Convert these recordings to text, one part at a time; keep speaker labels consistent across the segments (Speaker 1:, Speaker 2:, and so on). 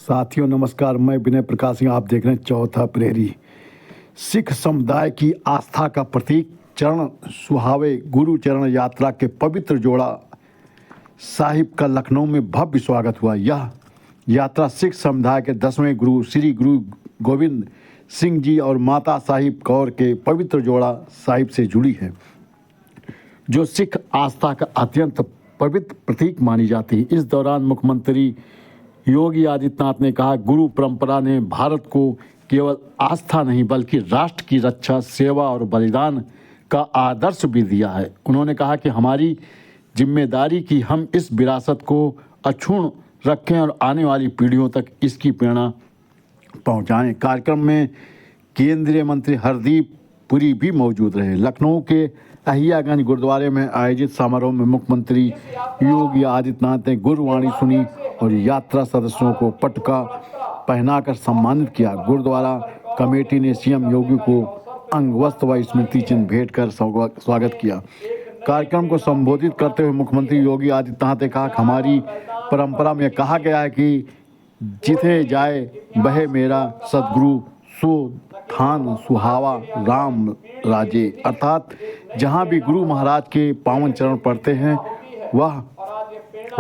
Speaker 1: साथियों नमस्कार, मैं विनय प्रकाश सिंह। आप देख रहे हैं चौथा प्रहरी। सिख समुदाय की आस्था का प्रतीक चरण सुहावे गुरु चरण यात्रा के पवित्र जोड़ा साहिब का लखनऊ में भव्य स्वागत हुआ। यह यात्रा सिख समुदाय के 10वें गुरु श्री गुरु गोविंद सिंह जी और माता साहिब कौर के पवित्र जोड़ा साहिब से जुड़ी है, जो सिख आस्था का अत्यंत पवित्र प्रतीक मानी जाती है। इस दौरान मुख्यमंत्री योगी आदित्यनाथ ने कहा, गुरु परंपरा ने भारत को केवल आस्था नहीं बल्कि राष्ट्र की रक्षा, सेवा और बलिदान का आदर्श भी दिया है। उन्होंने कहा कि हमारी जिम्मेदारी कि हम इस विरासत को अक्षुण्ण रखें और आने वाली पीढ़ियों तक इसकी प्रेरणा पहुंचाएं। कार्यक्रम में केंद्रीय मंत्री हरदीप पुरी भी मौजूद रहे। लखनऊ के अहियागंज गुरुद्वारे में आयोजित समारोह में मुख्यमंत्री योगी आदित्यनाथ ने गुरुवाणी सुनी और यात्रा सदस्यों को पटका पहनाकर सम्मानित किया। गुरुद्वारा कमेटी ने सीएम योगी को अंगवस्त्र व स्मृति चिन्ह भेंट कर स्वागत किया। कार्यक्रम को संबोधित करते हुए मुख्यमंत्री योगी आदित्यनाथ ने कहा कि हमारी परंपरा में कहा गया है कि जिथे जाए बहे मेरा सदगुरु सो थान सुहावा राम राजे, अर्थात जहाँ भी गुरु महाराज के पावन चरण पड़ते हैं वह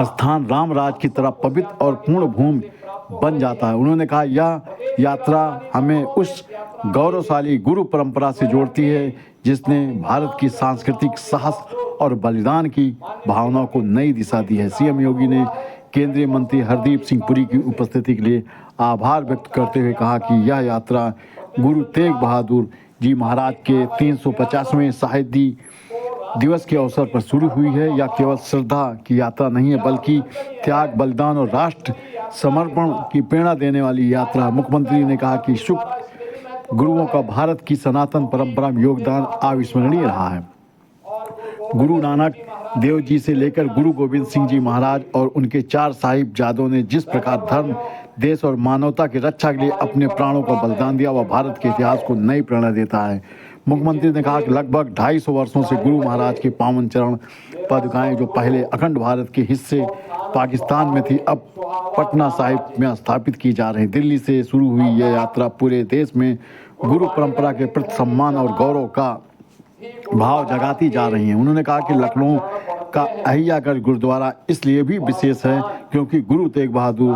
Speaker 1: स्थान राम राज की तरह पवित्र और पूर्ण भूमि बन जाता है। उन्होंने कहा, यह यात्रा हमें उस गौरवशाली गुरु परंपरा से जोड़ती है जिसने भारत की सांस्कृतिक साहस और बलिदान की भावनाओं को नई दिशा दी है। सीएम योगी ने केंद्रीय मंत्री हरदीप सिंह पुरी की उपस्थिति के लिए आभार व्यक्त करते हुए कहा कि यह यात्रा गुरु तेग बहादुर जी महाराज के 350वें शहीदी दिवस के अवसर पर शुरू हुई है। यह केवल श्रद्धा की यात्रा नहीं है बल्कि त्याग, बलिदान और राष्ट्र समर्पण की प्रेरणा देने वाली यात्रा। मुख्यमंत्री ने कहा कि सिख गुरुओं का भारत की सनातन परंपरा में योगदान अविस्मरणीय रहा है। गुरु नानक देव जी से लेकर गुरु गोविंद सिंह जी महाराज और उनके 4 साहिबजादों ने जिस प्रकार धर्म, देश और मानवता की रक्षा के लिए अपने प्राणों का बलिदान दिया, वह भारत के इतिहास को नई प्रेरणा देता है। मुख्यमंत्री ने कहा कि लगभग 250 वर्षों से गुरु महाराज के पावन चरण पादुकाएं जो पहले अखंड भारत के हिस्से पाकिस्तान में थी, अब पटना साहिब में स्थापित की जा रही। दिल्ली से शुरू हुई यह यात्रा पूरे देश में गुरु परंपरा के प्रति सम्मान और गौरव का भाव जगाती जा रही हैं। उन्होंने कहा कि लखनऊ का अहियागंज गुरुद्वारा इसलिए भी विशेष है क्योंकि गुरु तेग बहादुर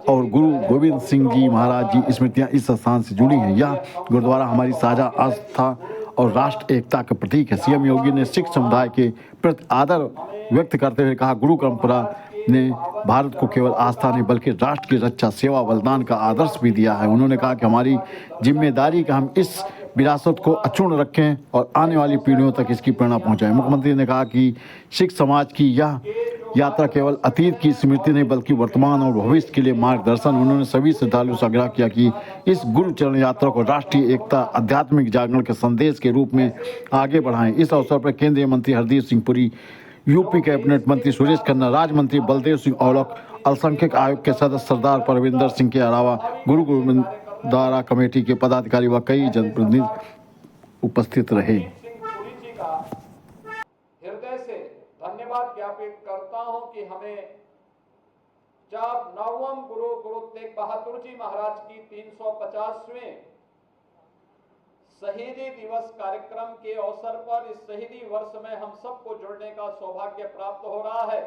Speaker 1: और गुरु गोविंद सिंह जी महाराज जी स्मृतियां इस स्थान से जुड़ी हैं। यह गुरुद्वारा हमारी साझा आस्था और राष्ट्र एकता का प्रतीक है। सीएम योगी ने सिख समुदाय के प्रति आदर व्यक्त करते हुए कहा, गुरु परंपरा ने भारत को केवल आस्था नहीं बल्कि राष्ट्र की रक्षा, सेवा, बलिदान का आदर्श भी दिया है। उन्होंने कहा कि हमारी जिम्मेदारी कि हम इस विरासत को अक्षुण्ण रखें और आने वाली पीढ़ियों तक इसकी प्रेरणा पहुंचाएं। मुख्यमंत्री ने कहा कि सिख समाज की यह यात्रा केवल अतीत की स्मृति नहीं बल्कि वर्तमान और भविष्य के लिए मार्गदर्शन। उन्होंने सभी श्रद्धालुओं से आग्रह किया कि इस गुरु चरण यात्रा को राष्ट्रीय एकता, आध्यात्मिक जागरण के संदेश के रूप में आगे बढ़ाएं। इस अवसर पर केंद्रीय मंत्री हरदीप सिंह पुरी, यूपी कैबिनेट मंत्री सुरेश खन्ना, राज्य मंत्री बलदेव सिंह औलख, अल्पसंख्यक आयोग के सदस्य सरदार परविंदर सिंह के अलावा गुरु गुरुद्वारा कमेटी के पदाधिकारी व कई जनप्रतिनिधि उपस्थित रहे।
Speaker 2: हृदय से धन्यवाद ज्ञापित करता हूं कि हमें जब 9वें गुरु तेग बहादुर जी महाराज की 350वें शहीदी दिवस कार्यक्रम के अवसर पर इस शहीदी वर्ष में हम सबको जुड़ने का सौभाग्य प्राप्त हो रहा है।